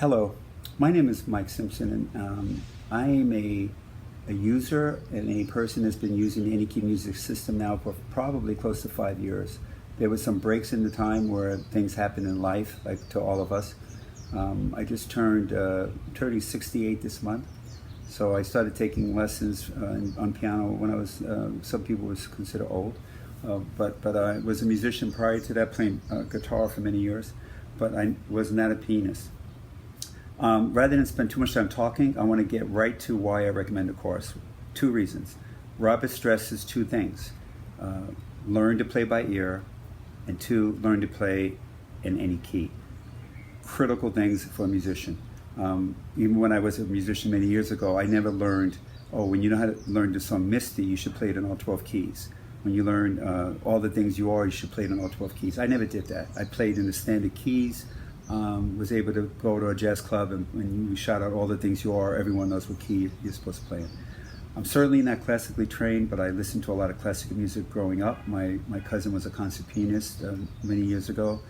Hello, my name is Mike Simpson, and I am a user and a person that's been using the Anykey music system now for probably close to 5 years. There was some breaks in the time where things happen in life, like to all of us. I just turning 68 this month, so I started taking lessons on piano when I was, some people would consider old, but I was a musician prior to that, playing guitar for many years, but I was not a pianist. Rather than spend too much time talking, I want to get right to why I recommend the course. 2 reasons. Robert stresses 2 things. Learn to play by ear, and 2, learn to play in any key. Critical things for a musician. Even when I was a musician many years ago, I never learned, when you know how to learn the song Misty, you should play it in all 12 keys. When you learn All the Things You Are, you should play it in all 12 keys. I never did that. I played in the standard keys. Was able to go to a jazz club, and when you shout out All the Things You Are, everyone knows what key you're supposed to play in. I'm certainly not classically trained, but I listened to a lot of classical music growing up. My cousin was a concert pianist many years ago,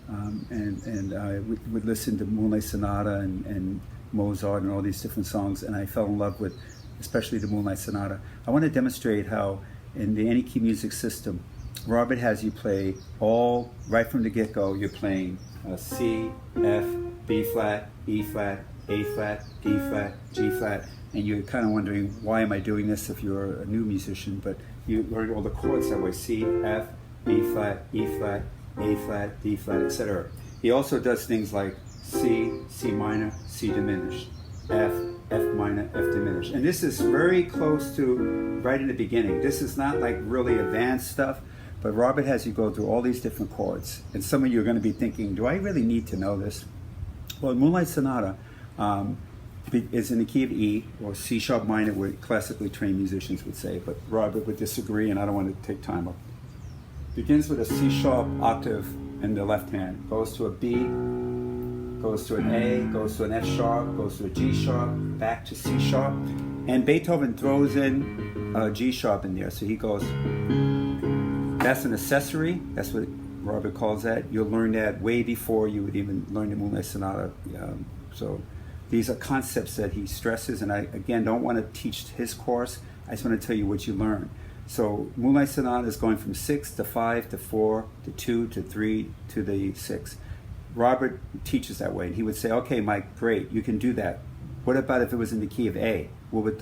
and I would listen to Moonlight Sonata and Mozart and all these different songs, and I fell in love with especially the Moonlight Sonata. I want to demonstrate how in the Anykey music system, Robert has you play all, right from the get-go, you're playing C, F, B flat, E flat, A flat, D flat, G flat, and you're kind of wondering, why am I doing this if you're a new musician? But you learn all the chords that way: C, F, B flat, E flat, A flat, D flat, etc. He also does things like C, C minor, C diminished, F, F minor, F diminished. And this is very close to right in the beginning. This is not like really advanced stuff. But Robert has you go through all these different chords, and some of you are going to be thinking, do I really need to know this? Well, Moonlight Sonata is in the key of E, or C sharp minor, what classically trained musicians would say, but Robert would disagree, and I don't want to take time up. Begins with a C sharp octave in the left hand, goes to a B, goes to an A, goes to an F sharp, goes to a G sharp, back to C sharp, and Beethoven throws in a G sharp in there, so he goes. That's an accessory. That's what Robert calls that. You'll learn that way before you would even learn the Moonlight Sonata. So these are concepts that he stresses, and I, again, don't want to teach his course. I just want to tell you what you learn. So Moonlight Sonata is going from 6 to 5 to 4 to 2 to 3 to the 6. Robert teaches that way, and he would say, okay, Mike, great, you can do that. What about if it was in the key of A? If it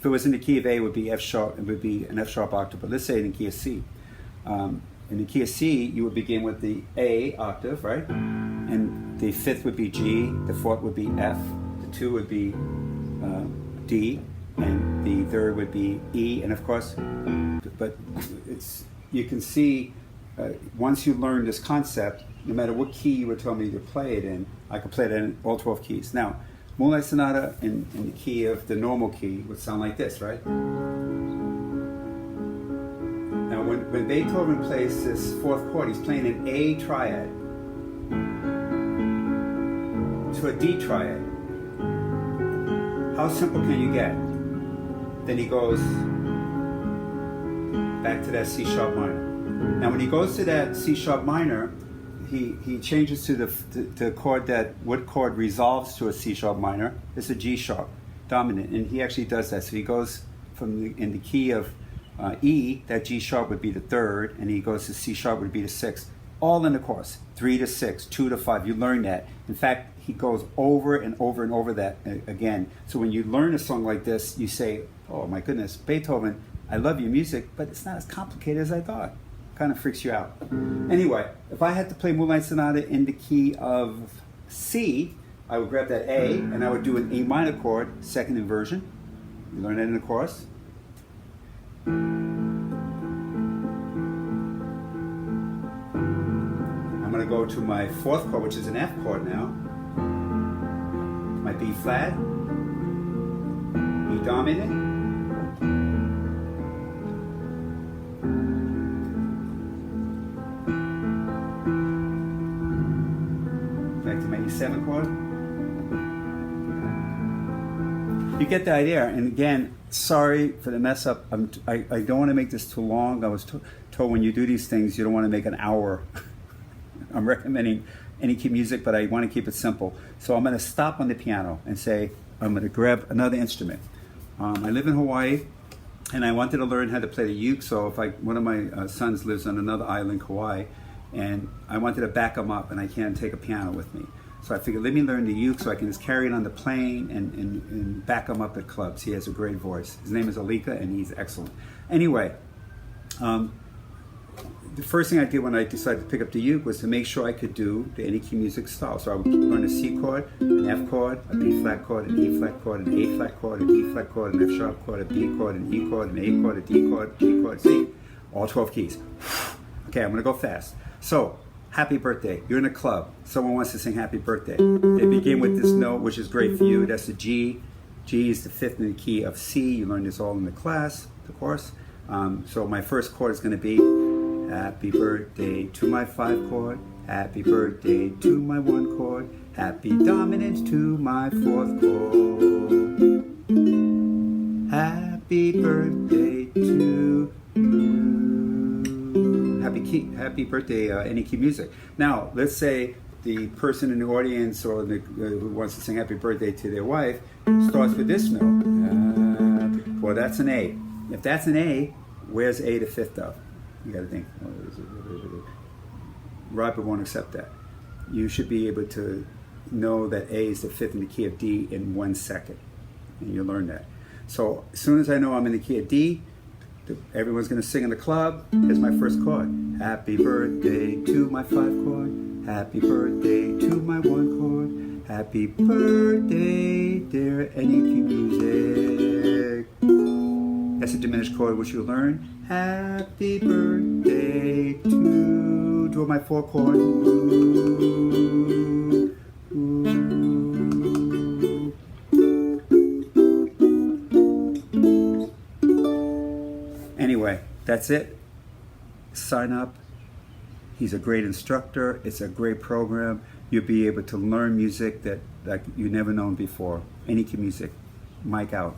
was in the key of A, it would be F sharp. It would be an F sharp octave. But let's say in the key of C. In the key of C, you would begin with the A octave, right? And the 5th would be G. The 4th would be F. The 2 would be D, and the 3rd would be E. And of course, but you can see once you learn this concept, no matter what key you were telling me to play it in, I could play it in all 12 keys. Now, Moonlight Sonata in the key of the normal key would sound like this, right? Now, when Beethoven plays this 4th chord, he's playing an A triad to a D triad. How simple can you get? Then he goes back to that C sharp minor. Now, when he goes to that C sharp minor, he changes to the chord what chord resolves to a C sharp minor. It's a G sharp dominant, and he actually does that. So he goes in the key of E, that G sharp would be the 3rd, and he goes to C sharp would be the 6th. All in the course, 3 to 6, 2 to 5. You learn that. In fact, he goes over and over and over that again. So when you learn a song like this, you say, oh my goodness, Beethoven, I love your music, but it's not as complicated as I thought. Kind of freaks you out. Anyway, if I had to play Moonlight Sonata in the key of C, I would grab that A and I would do an E minor chord, 2nd inversion. You learn that in the course. I'm going to go to my 4th chord, which is an F chord now. My B flat, E dominant. Back to my E7 chord. You get the idea. And again, sorry for the mess up. I don't want to make this too long. I was told when you do these things, you don't want to make an hour. I'm recommending any key music, but I want to keep it simple. So I'm going to stop on the piano and say, I'm going to grab another instrument. I live in Hawaii, and I wanted to learn how to play the uke. So if one of my sons lives on another island, Kauai, and I wanted to back him up, and I can't take a piano with me. So I figured, let me learn the uke so I can just carry it on the plane and back him up at clubs. He has a great voice. His name is Anykey, and he's excellent. Anyway, the first thing I did when I decided to pick up the uke was to make sure I could do the Anykey music style. So I would learn a C chord, an F chord, a B flat chord, an E flat chord, an A flat chord, an E flat chord, an F sharp chord, a B chord, an E chord, an A chord, a D chord, G chord, C. All 12 keys. Okay, I'm going to go fast. So, happy birthday. You're in a club. Someone wants to sing happy birthday. They begin with this note, which is great for you. That's the G. G is the fifth in the key of C. You learned this all in the class, of course. So my first chord is going to be happy birthday to my 5 chord. Happy birthday to my 1 chord. Happy dominant to my 4th chord. Happy birthday to you. Happy birthday, Anykey music. Now, let's say the person in the audience or who wants to sing happy birthday to their wife starts with this note. Well, that's an A. If that's an A, where's A the 5th of? You got to think. Robert won't accept that. You should be able to know that A is the 5th in the key of D in 1 second, and you learn that. So as soon as I know I'm in the key of D, everyone's going to sing in the club. Here's my first chord. Happy birthday to my 5 chord. Happy birthday to my 1 chord. Happy birthday, dear Anykey music. That's a diminished chord which you'll learn. Happy birthday to, do my 4 chord. Ooh, ooh. Anyway, that's it. Sign up. He's a great instructor. It's a great program. You'll be able to learn music that you never known before. Anykey music. Mike out.